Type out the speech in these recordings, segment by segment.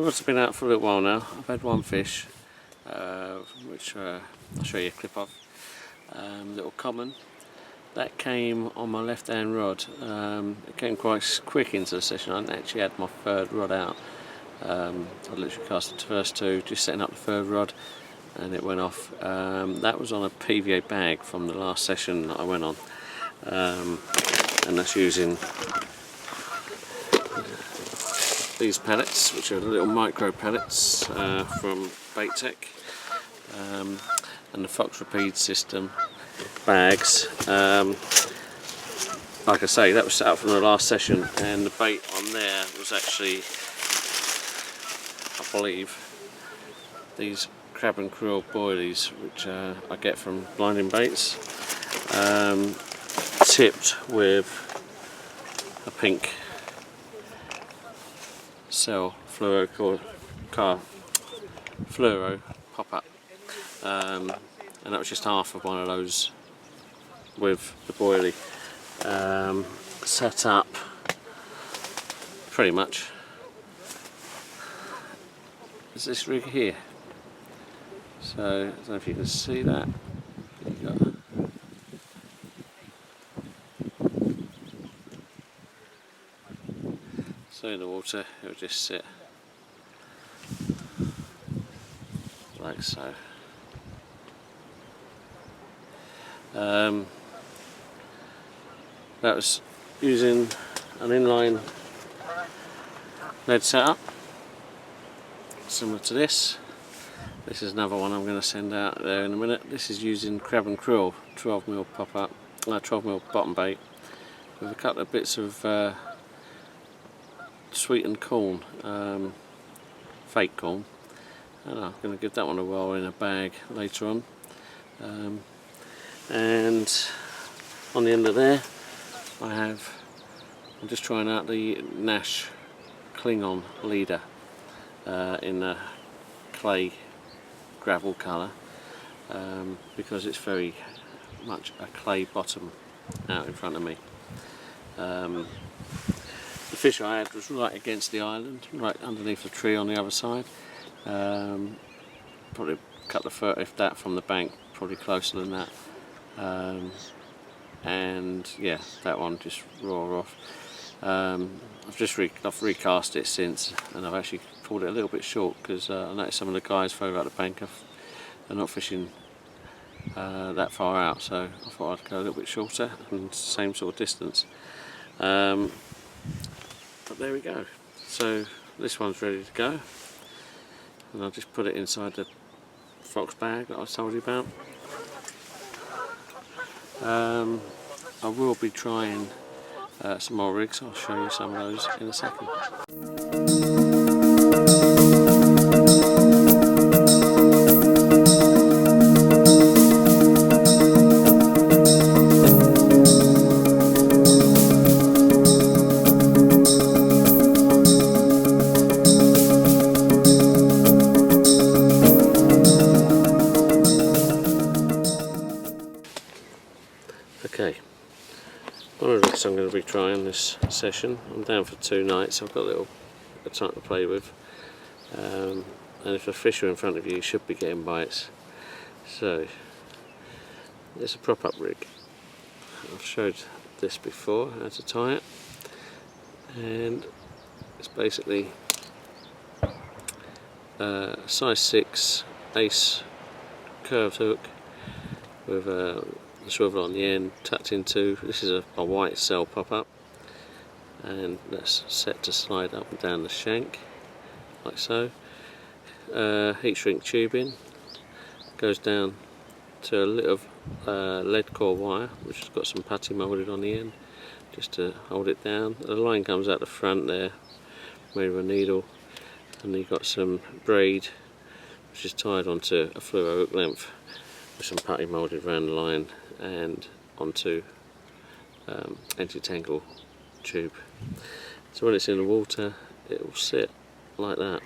rod's been out for a little while now. I've had one fish, which I'll show you a clip of, little common. That came on my left hand rod. It came quite quick into the session. I hadn't actually had my third rod out. I literally cast the first two, just setting up the third rod, and it went off. That was on a PVA bag from the last session that I went on, and that's using these pellets, which are little micro pellets from Bait Tech, and the Fox Rapide system bags. Like I say, that was set up from the last session, and the bait on there was actually, I believe, these crab and krill boilies, which I get from Blinding Baits, tipped with a pink cell fluoro pop-up, and that was just half of one of those with the boilie, set up pretty much as this rig here. So I don't know if you can see that. So in the water it will just sit like so. That was using an inline lead setup similar to this. This is another one I'm going to send out there in a minute. This is using crab and krill 12mm pop-up, 12mm bottom bait with a couple of bits of sweetened corn, fake corn, and I'm going to give that one a whirl in a bag later on. And on the end of there I'm just trying out the Nash Klingon leader in a clay gravel colour, because it's very much a clay bottom out in front of me. The fish I had was right against the island, right underneath the tree on the other side, probably a couple of foot if that from the bank, probably closer than that, and yeah, that one just raw off. I've recast it since, and I've actually pulled it a little bit short because I noticed some of the guys further out the bank are not fishing that far out, so I thought I'd go a little bit shorter and same sort of distance. But there we go. So this one's ready to go, and I'll just put it inside the Fox bag that I told you about. I will be trying some more rigs. I'll show you some of those in a second. Okay, one of the rigs I'm going to be trying this session. I'm down for 2 nights, I've got a little bit of time to play with, and if the fish are in front of you, you should be getting bites. So it's a prop up rig. I've showed this before, how to tie it, and it's basically a size 6 ace curved hook with a swivel on the end, tucked into, this is a white cell pop-up, and that's set to slide up and down the shank like so. Heat shrink tubing goes down to a little lead core wire which has got some putty moulded on the end just to hold it down. The line comes out the front there made with a needle, and you've got some braid which is tied onto a fluoro hook length with some putty moulded around the line and onto anti-tangle tube. So when it's in the water it will sit like that,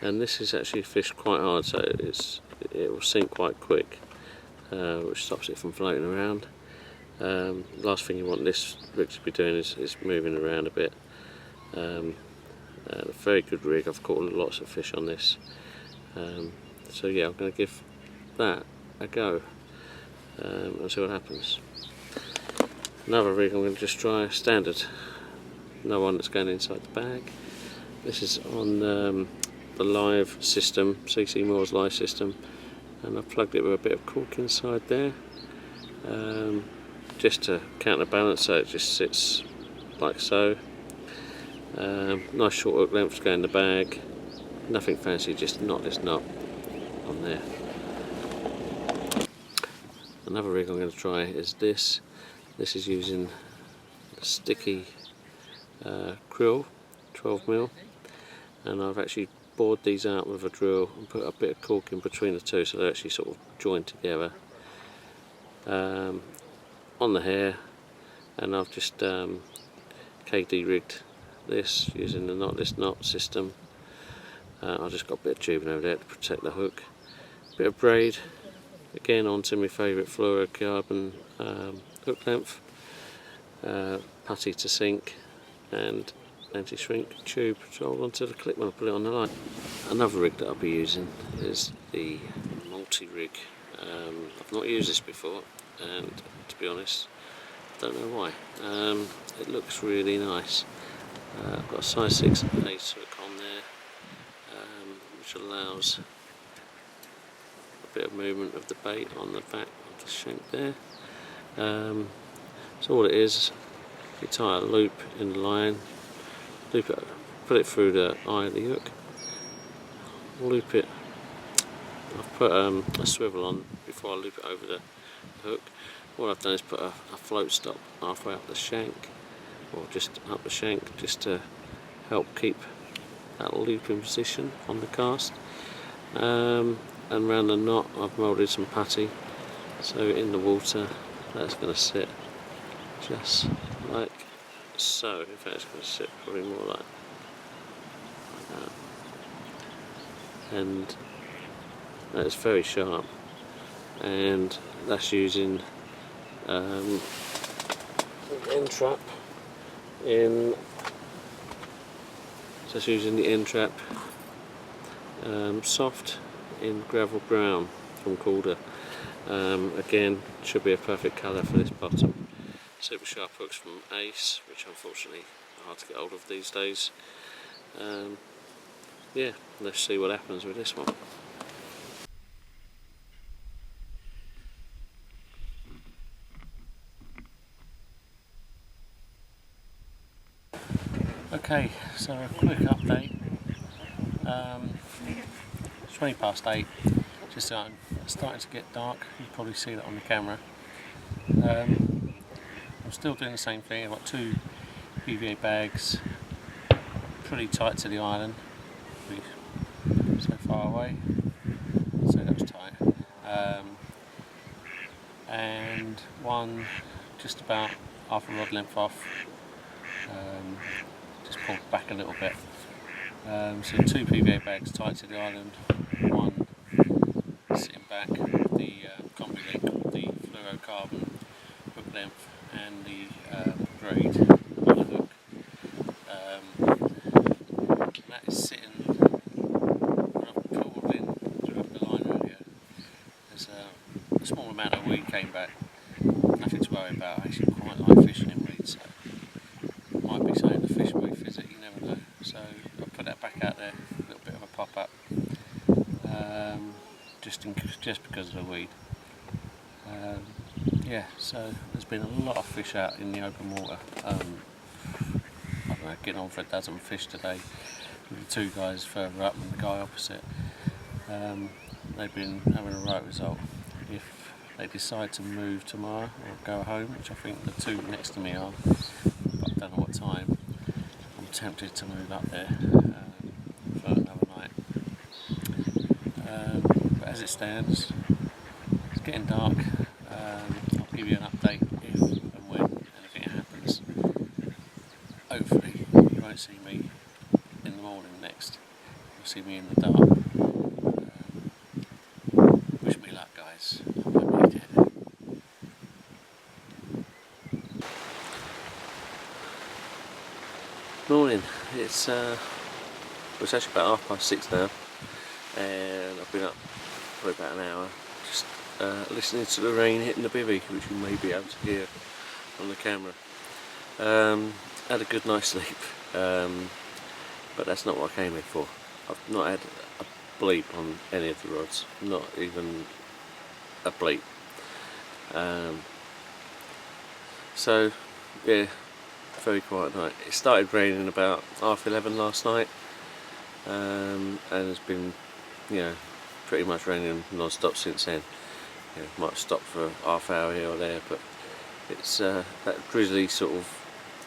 and this is actually fished quite hard, so it will sink quite quick, which stops it from floating around. Last thing you want this rig to be doing is moving around a bit, A very good rig. I've caught lots of fish on this. So yeah, I'm going to give that a go and see what happens. Another rig I'm going to just try standard. No one that's going inside the bag. This is on the live system, CC Moore's live system, and I've plugged it with a bit of cork inside there, just to counterbalance, so it just sits like so. Nice short hook length to go in the bag. Nothing fancy, just knot this knot on there. Another rig I'm going to try is this. This is using a sticky krill, 12mm, and I've actually bored these out with a drill and put a bit of cork in between the two so they're actually sort of joined together on the hair, and I've just KD rigged this using the knotless knot system. I've just got a bit of tubing over there to protect the hook, bit of braid, again onto my favourite fluorocarbon hook length, putty to sink, and anti-shrink tube to hold onto the clip when I put it on the line. Another rig that I'll be using is the multi-rig. I've not used this before, and to be honest, don't know why. It looks really nice. I've got a size 6 ace hook on there, which allows a bit of movement of the bait on the back of the shank there. So all it is, you tie a loop in the line, loop it, put it through the eye of the hook, loop it. I've put a swivel on before I loop it over the hook. What I've done is put a float stop halfway up the shank, or just up the shank, just to help keep that loop in position on the cast. And around the knot I've moulded some putty, so in the water that's going to sit just like so. In fact, it's going to sit probably more like that, and that's very sharp, and that's using end trap in. Just using the end trap soft in gravel brown from Calder. Again, should be a perfect colour for this bottom. Super sharp hooks from Ace, which unfortunately are hard to get hold of these days. Yeah, let's see what happens with this one. Okay, so a quick update. It's 20 past 8, just starting to get dark. You can probably see that on the camera. I'm still doing the same thing. I've got 2 PVA bags pretty tight to the island, so far away, so that was tight, and one just about half a rod length off, just pulled back a little bit. So 2 PVA bags tight to the island, one sitting back with the combi link with the fluorocarbon hook length and the braid on the hook. That is sitting, when I've pulled in through the line earlier, there's a small amount of weed came back. Nothing to worry about. I actually quite like fishing in weed, so might be something the fish may visit, you never know. So I'll put that back out there, a little bit of a pop up, just because of the weed. Yeah, so there's been a lot of fish out in the open water. I don't know, getting on for a dozen fish today with the 2 guys further up and the guy opposite. They've been having a right result. If they decide to move tomorrow or go home, which I think the 2 next to me are, but I don't know what time, I'm tempted to move up there for another night. But as it stands, it's getting dark. I'll give you an update if and when anything happens. Hopefully you won't see me in the morning next, you'll see me in the dark. Wish me luck, guys. I might be dead. Morning, it's it's actually about 6:30 now, and I've been up for about an hour just listening to the rain hitting the bivvy, which you may be able to hear on the camera. Had a good night's sleep, but that's not what I came here for. I've not had a bleep on any of the rods, not even a bleep. So yeah, very quiet night. It started raining about 11:30 last night, and it's been, you know, pretty much raining non-stop since then. You know, might stop for a half hour here or there, but it's that drizzly sort of.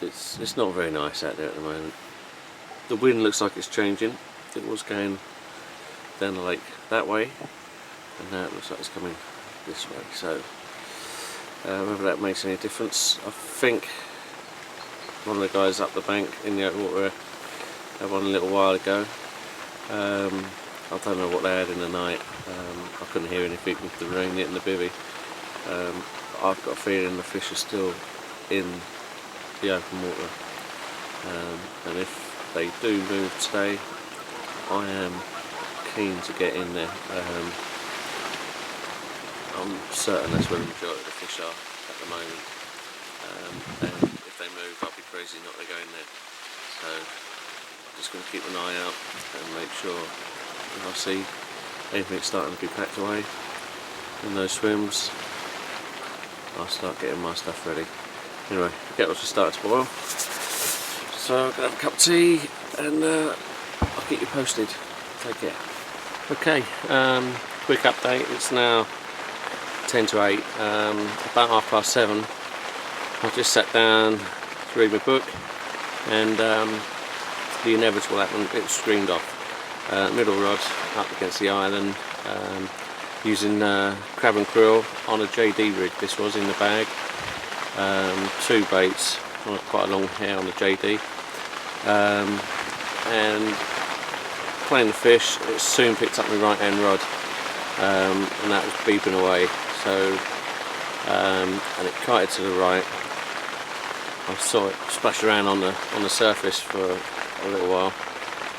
It's not very nice out there at the moment. The wind looks like it's changing. It was going down the lake that way, and now it looks like it's coming this way. So whether that makes any difference, I think one of the guys up the bank in the open water had one a little while ago. I don't know what they had in the night. I couldn't hear anything with the rain hitting the bivvy. I've got a feeling the fish are still in the open water, and if they do move today, I am keen to get in there. I'm certain that's where the majority of the fish are at the moment, and if they move, I'll be crazy not to go in there. So I'm just going to keep an eye out and make sure if I see anything starting to be packed away in those swims, I'll start getting my stuff ready. Anyway, the kettle's just started to boil, so I'm going to have a cup of tea, and I'll keep you posted. Take care. Okay, quick update. It's now 10 to 8, about 7:30. I've just sat down to read my book, and the inevitable happened. It screamed off. Middle rod up against the island, using crab and krill on a JD rig. This was in the bag. 2 baits on quite a long hair on the JD, and playing the fish, it soon picked up my right hand rod, and that was beeping away. So and it kited to the right. I saw it splash around on the surface for a little while.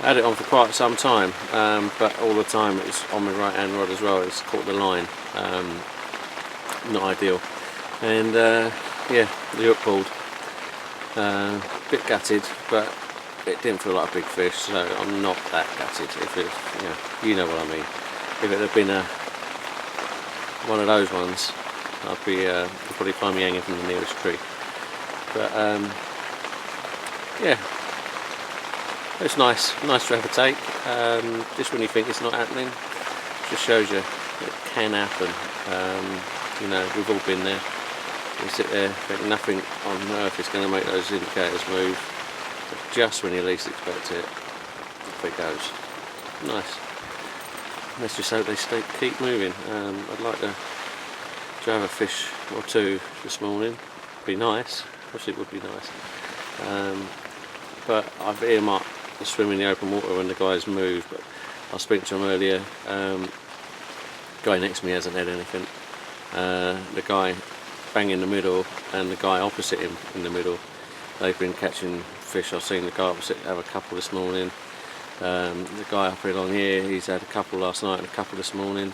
I had it on for quite some time, but all the time it was on my right hand rod as well. It's caught the line. Not ideal. And yeah, the hook pulled. Bit gutted, but it didn't feel like a big fish, so I'm not that gutted. If it, you know what I mean. If it had been one of those ones, I'd probably find me hanging from the nearest tree. But yeah, it's nice to have a take. Just when you think it's not happening, just shows you it can happen. You know, we've all been there. You sit there, think nothing on earth is going to make those indicators move, but just when you least expect it, off it goes. Nice. Let's just hope they keep moving. I'd like to have a fish or two this morning. Be nice. Of course it would be nice. But I've earmarked the swim in the open water when the guys move. But I was speaking to him earlier. Guy next to me hasn't had anything. The guy bang in the middle and the guy opposite him in the middle, they've been catching fish. I've seen the guy opposite have a couple this morning. The guy up here along here, he's had a couple last night and a couple this morning,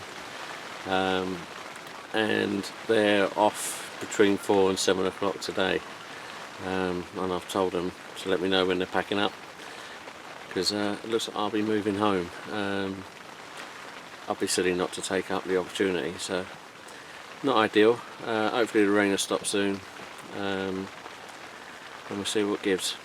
and they're off between 4 and 7 o'clock today, and I've told them to let me know when they're packing up, because it looks like I'll be moving home. I'll be silly not to take up the opportunity, so not ideal. Hopefully the rain will stop soon, and we'll see what gives.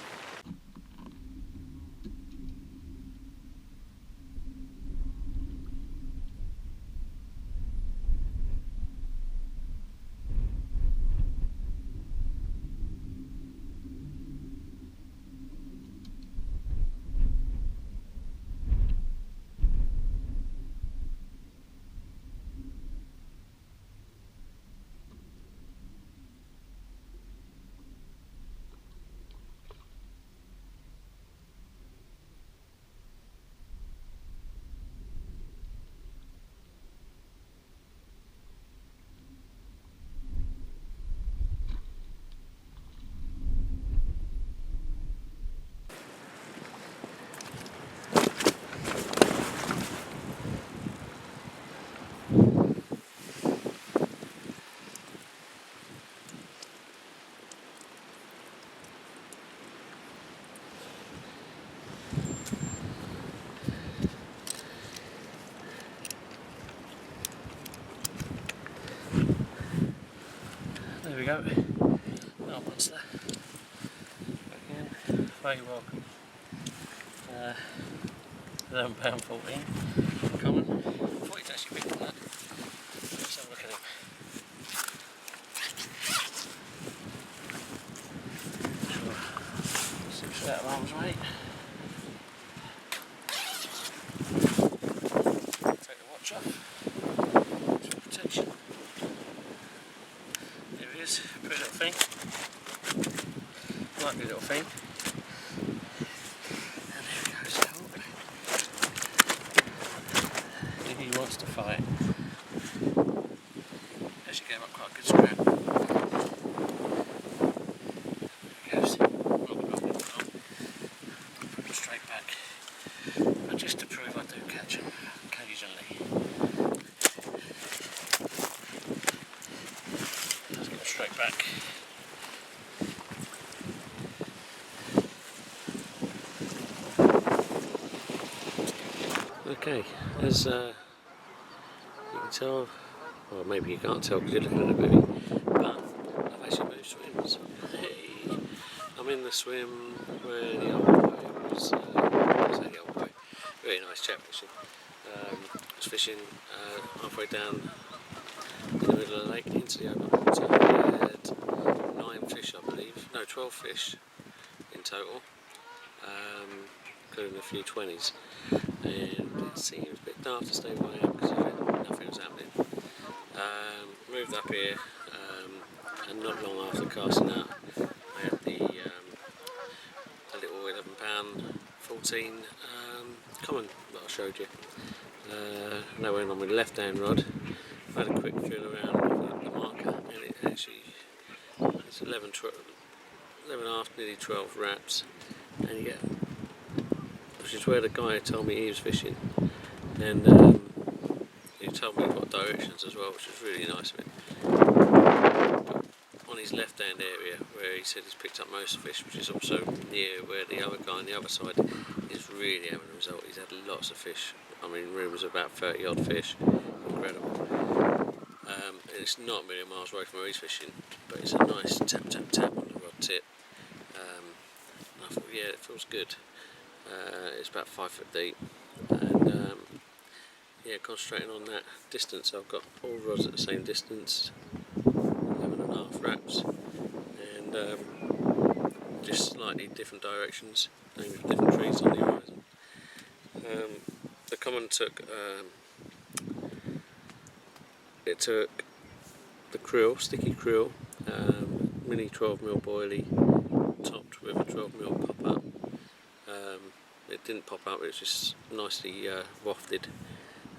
There we go. Our monster. Back in. Very welcome. £11.14. Common. I thought he'd actually bigger than that. Let's have a look at him. 6 foot out of arm's way. Take the watch off. For protection. There he is. Pretty little thing. Likely little thing. And there he goes. He wants to fight. Actually gave up quite a good scrap. There he goes. Put him straight back. But just to prove I do catch him occasionally. Let's get him straight back. Okay, as you can tell, or maybe you can't tell because you're looking at the movie, but I've actually moved swims. Hey, I'm in the swim where the old boy was, I say the old boy, very nice chap fishing. Was fishing halfway down in the middle of the lake into the open water. He had 9 fish, I believe, no 12 fish in total, including a few 20s. And it seemed a bit daft to stay where I am because nothing was happening. Moved up here, and not long after casting out, I had the little £11.14 common that I showed you. And I went on with the left hand rod. I had a quick drill around the marker, and it actually it's 11 and a half, nearly 12 wraps, and you get, which is where the guy told me he was fishing, and he told me what directions as well, which was really nice of him. But on his left hand area where he said he's picked up most of the fish, which is also near where the other guy on the other side is really having a result. He's had lots of fish. I mean, rooms about 30 odd fish. Incredible. It's not a million miles away from where he's fishing, but it's a nice tap tap tap on the rod tip. And I thought, yeah, it feels good. It's about 5 foot deep, and yeah, concentrating on that distance. I've got all rods at the same distance, 11.5 wraps, and just slightly different directions, aimed at different trees on the horizon. The common took the krill, sticky krill, mini 12mm boilie, topped with a 12mm pop up. It didn't pop up, it was just nicely wafted,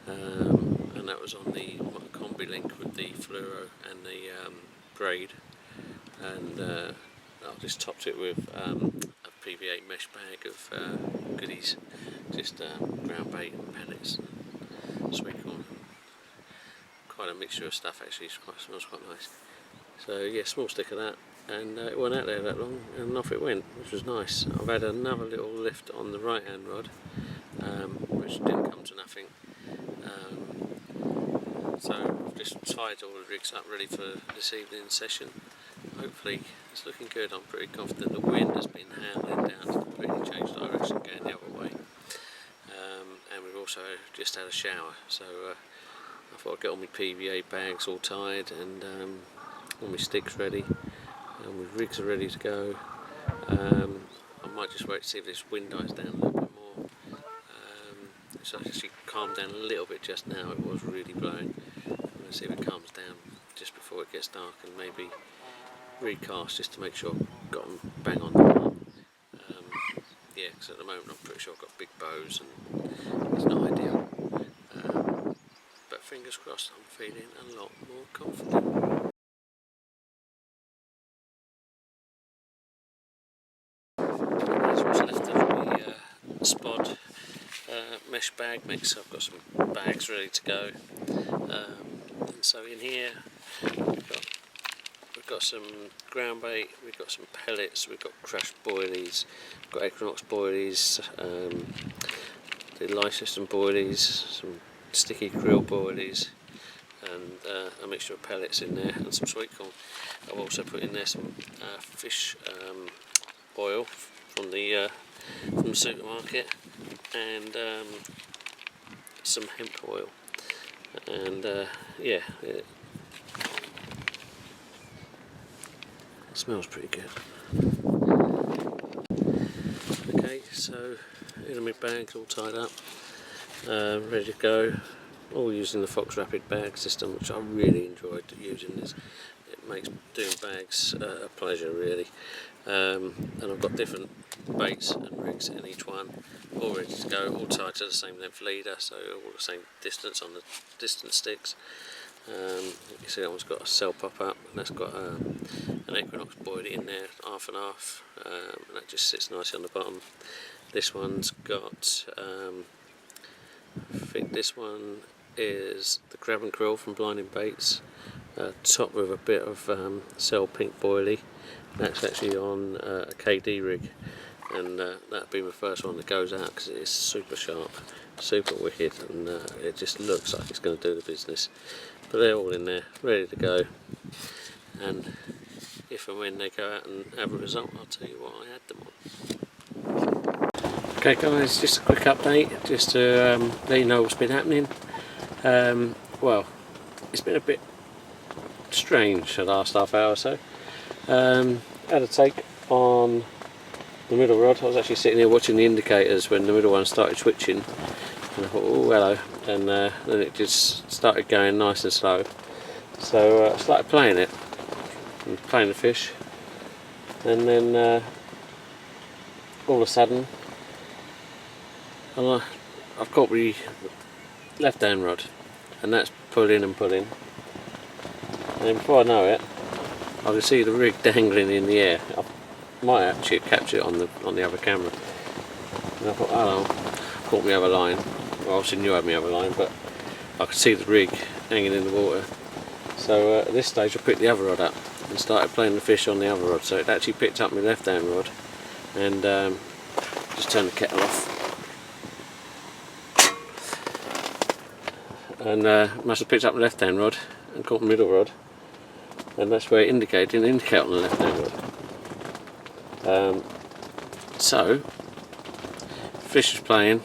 and that was on the combi link with the fluoro and the braid, and I just topped it with a PVA mesh bag of goodies, just ground bait and pellets and sweet corn, quite a mixture of stuff actually. It smells quite nice. So yeah, small stick of that, and it wasn't out there that long, and off it went, which was nice. I've had another little lift on the right hand rod, which didn't come to nothing. So I've just tied all the rigs up ready for this evening's session. Hopefully it's looking good. I'm pretty confident. The wind has been howling down to completely change direction, going the other way. And we've also just had a shower, so I thought I'd get all my PVA bags all tied, and all my sticks ready, and my rigs are ready to go. I might just wait to see if this wind dies down a little bit more. It's actually calmed down a little bit just now. It was really blowing. I'm going to see if it calms down just before it gets dark, and maybe recast just to make sure I've got them bang on the mark. Yeah, because at the moment I'm pretty sure I've got big bows and it's not ideal. But fingers crossed, I'm feeling a lot more confident. That's what's left of the spod mesh bag mix. I've got some bags ready to go. And so in here we've got some ground bait, we've got some pellets, we've got crushed boilies, we've got Equinox boilies, the life system boilies, some sticky krill boilies, and a mixture of pellets in there and some sweet corn. I've also put in there some fish oil from the supermarket, and some hemp oil, and yeah, it smells pretty good. Okay, so in my bag, all tied up, ready to go. All using the Fox Rapid bag system, which I really enjoyed using this. It makes doing bags a pleasure, really. And I've got different baits and rigs in each one, all ready to go, all tied to the same length leader, so all the same distance on the distance sticks. You can see that one's got a cell pop up, and that's got an Equinox buoy in there, half and half, and that just sits nicely on the bottom. This one's got, I think this one is the Crab and Krill from Blinding Baits, topped with a bit of cell pink boilie. That's actually on a KD rig, and that'll be my first one that goes out because it is super sharp, super wicked, and it just looks like it's going to do the business. But they're all in there, ready to go, and if and when they go out and have a result, I'll tell you what I had them on. Okay guys, just a quick update, just to let you know what's been happening. Well, it's been a bit strange the last half hour or so. Had a take on the middle rod. I was actually sitting here watching the indicators when the middle one started twitching, and I thought, oh hello, and then it just started going nice and slow. So I started playing it, and playing the fish, and then all of a sudden I've caught my left hand rod, and that's pulling and pulling, and then before I know it, I can see the rig dangling in the air. I might actually capture it on the other camera. And I thought, oh, caught my other line. Well, obviously knew I had my other line, but I could see the rig hanging in the water. So at this stage I picked the other rod up and started playing the fish on the other rod. So it actually picked up my left hand rod, and just turned the kettle off. And must have picked up the left hand rod and caught the middle rod. And that's where it didn't indicate on the left hand rod. So, fish is playing,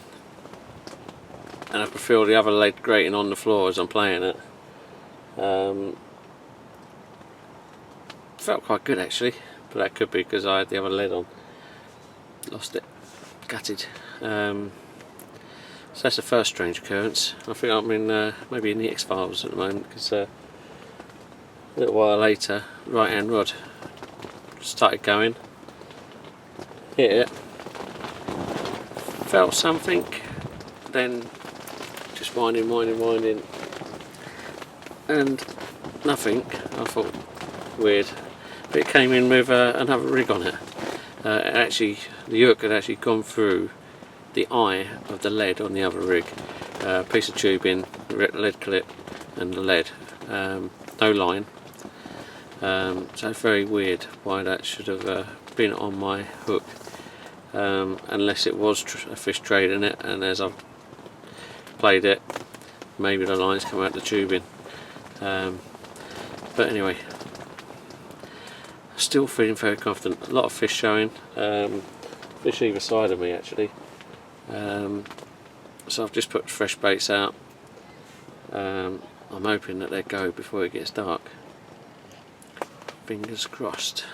and I could feel the other leg grating on the floor as I'm playing it. Felt quite good actually, but that could be because I had the other lead on. Lost it, gutted. So that's the first strange occurrence. I think I'm in maybe in the X-Files at the moment, because a little while later, right hand rod started going, hit it, felt something, then just winding, and nothing. I thought, weird, but it came in with another rig on it. Actually, the hook had actually gone through the eye of the lead on the other rig. Piece of tubing, lead clip, and the lead. No line. So very weird why that should have been on my hook, unless it was a fish trading it, and as I've played it, maybe the lines come out the tubing. But anyway, still feeling very confident. A lot of fish showing, fish either side of me actually. So I've just put fresh baits out. I'm hoping that they go before it gets dark. Fingers crossed.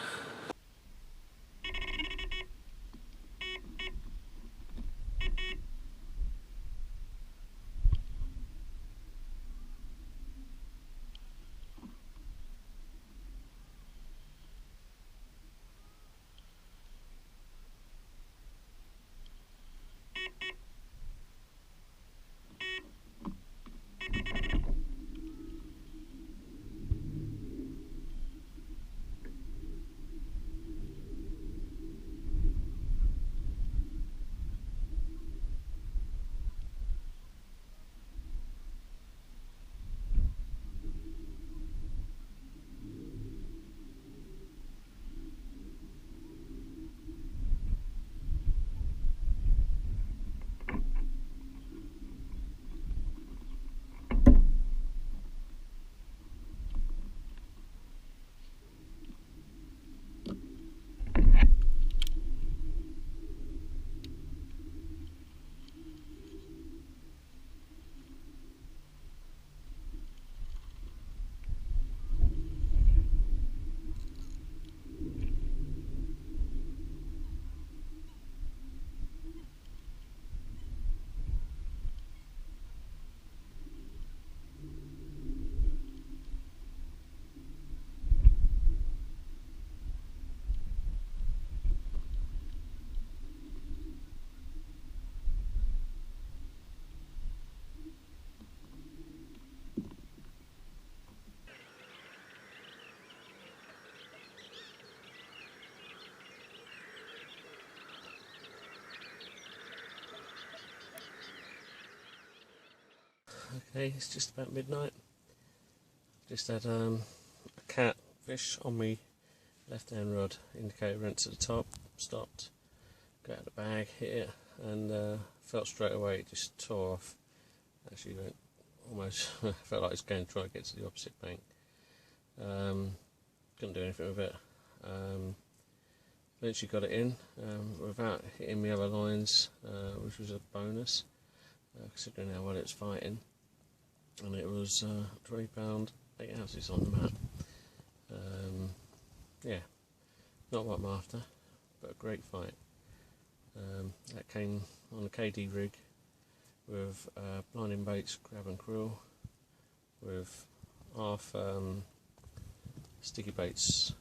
Hey, it's just about midnight. Just had a catfish on me left hand rod, indicator went to the top, stopped, got out the bag, hit it, and felt straight away it just tore off. Actually went almost, felt like it was going to try to get to the opposite bank. Couldn't do anything with it. Eventually got it in without hitting the other lines, which was a bonus, considering how well it's fighting. And it was £3, 8 ounces on the map. Yeah, not what I'm after, but a great fight. That came on a KD rig with blinding baits, crab and krill, with half sticky baits,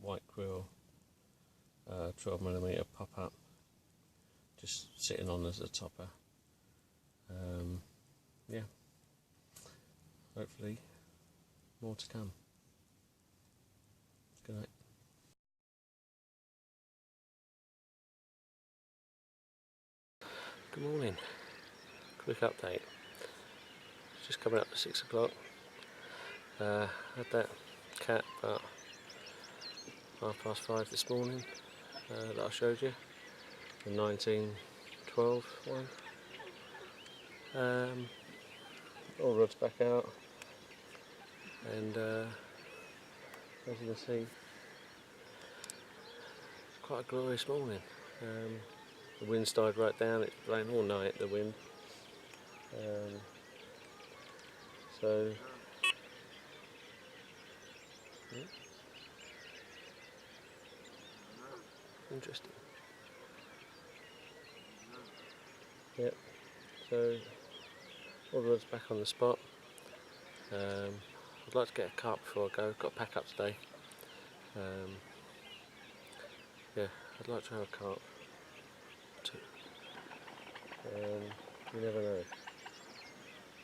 white krill, 12mm pop up, just sitting on as a topper. Yeah, hopefully more to come. Good night. Good morning. Quick update. It's just coming up to 6 o'clock. Had that cat about 5:30 this morning that I showed you, the 1912 one. All rods back out, and as you can see, it's quite a glorious morning. The wind's died right down, it's blowing all night, the wind. So yeah. Interesting. Yep, so all the rods back on the spot. I'd like to get a carp before I go, got to pack up today. Yeah, I'd like to have a carp too. You never know,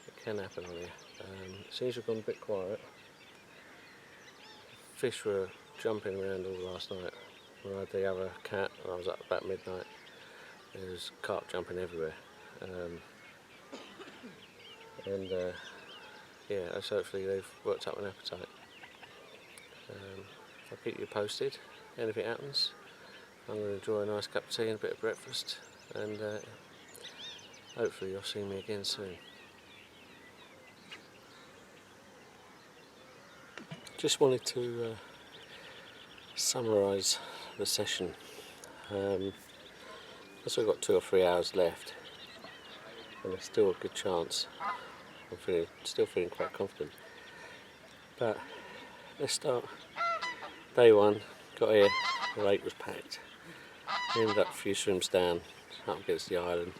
it can happen on here. It seems to have gone a bit quiet. Fish were jumping around all last night. When I had the other cat, and I was up about midnight, there was carp jumping everywhere. Yeah, so hopefully they've worked up an appetite. I'll keep you posted. Anything happens, I'm going to enjoy a nice cup of tea and a bit of breakfast, and hopefully you'll see me again soon. Just wanted to summarise the session. I've still got 2 or 3 hours left, and there's still a good chance. I'm still feeling quite confident. But let's start. Day 1, got here, the lake was packed. We ended up a few swims down, up against the island,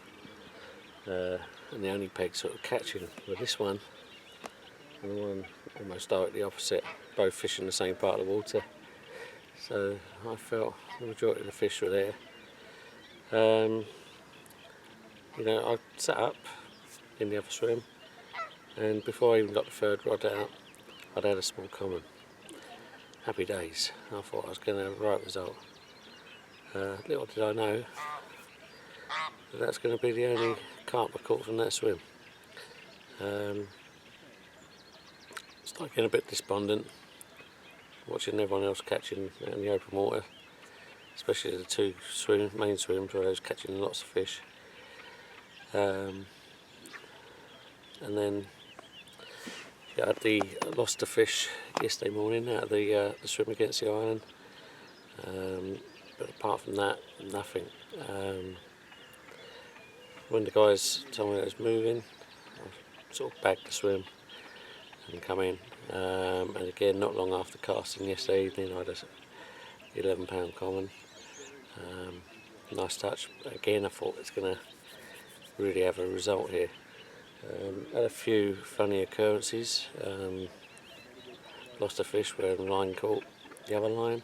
and the only peg sort of catching were this one and the one almost directly opposite, both fishing the same part of the water. So I felt the majority of the fish were there. You know, I sat up in the other swim, and before I even got the 3rd rod out, I'd had a small common. Happy days. I thought I was going to have a right result. Little did I know that that's going to be the only carp I caught from that swim. Started getting a bit despondent watching everyone else catching in the open water, especially the 2 main swims where I was catching lots of fish. And then I lost a fish yesterday morning out of the swim against the island, but apart from that, nothing. When the guys told me it was moving, I sort of bagged the swim and come in, and again not long after casting yesterday evening I had a £11 common. Nice touch. Again I thought it's going to really have a result here. Had a few funny occurrences. Lost a fish where the line caught the other line.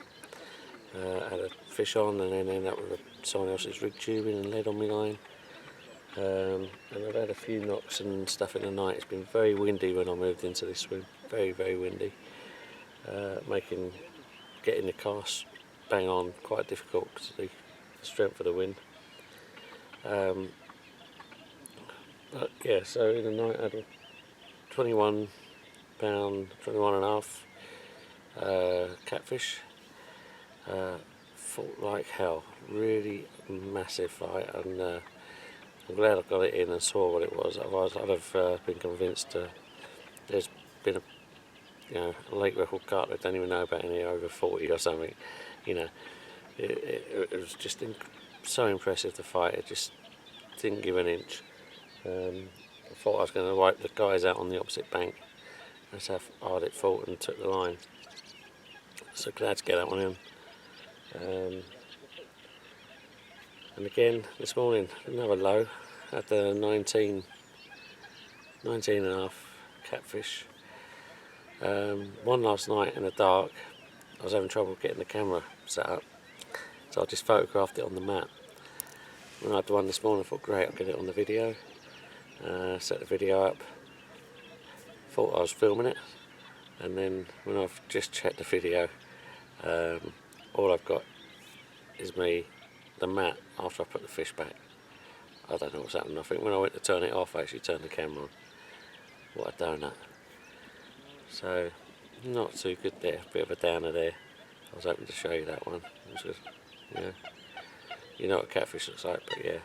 Had a fish on and then ended up with someone else's rig tubing and lead on my line. And I've had a few knocks and stuff in the night. It's been very windy when I moved into this swim. Very, very windy. Making getting the cast bang on quite difficult because of the strength of the wind. But yeah, so in the night I had 21 pound, 21 and a half catfish. Fought like hell, really massive fight, and I'm glad I got it in and saw what it was. Otherwise I'd have been convinced there's been a lake record carp that don't even know about any over 40 or something. It was just so impressive, the fight. It just didn't give an inch. I thought I was going to wipe the guys out on the opposite bank. That's how hard it fought and took the line. So glad to get that one in. And again this morning, another low at the 19 and a half catfish. One last night in the dark. I was having trouble getting the camera set up, so I just photographed it on the mat. When I had the one this morning, I thought great, I'll get it on the video. Set the video up, thought I was filming it, and then when I've just checked the video, all I've got is the mat after I put the fish back. I don't know what's happened. I think when I went to turn it off, I actually turned the camera on. What a donut. So not too good there, bit of a downer there. I was hoping to show you that one. Which was, you know what catfish looks like, but yeah.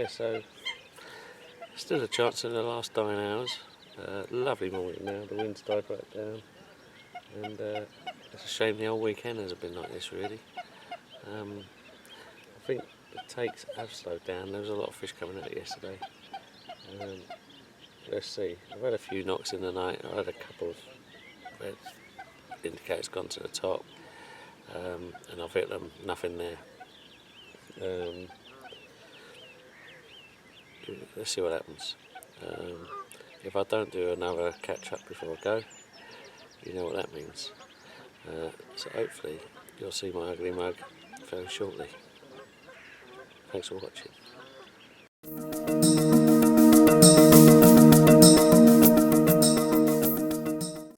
So still a chance in the last 9 hours. Lovely morning now, the wind's died right down, and it's a shame the whole weekend hasn't been like this really. I think the takes have slowed down. There was a lot of fish coming out yesterday. Let's see, I've had a few knocks in the night. I had a couple of red indicators gone to the top, and I've hit them, nothing there. Let's see what happens. If I don't do another catch up before I go, you know what that means. So hopefully you'll see my ugly mug very shortly. Thanks for watching.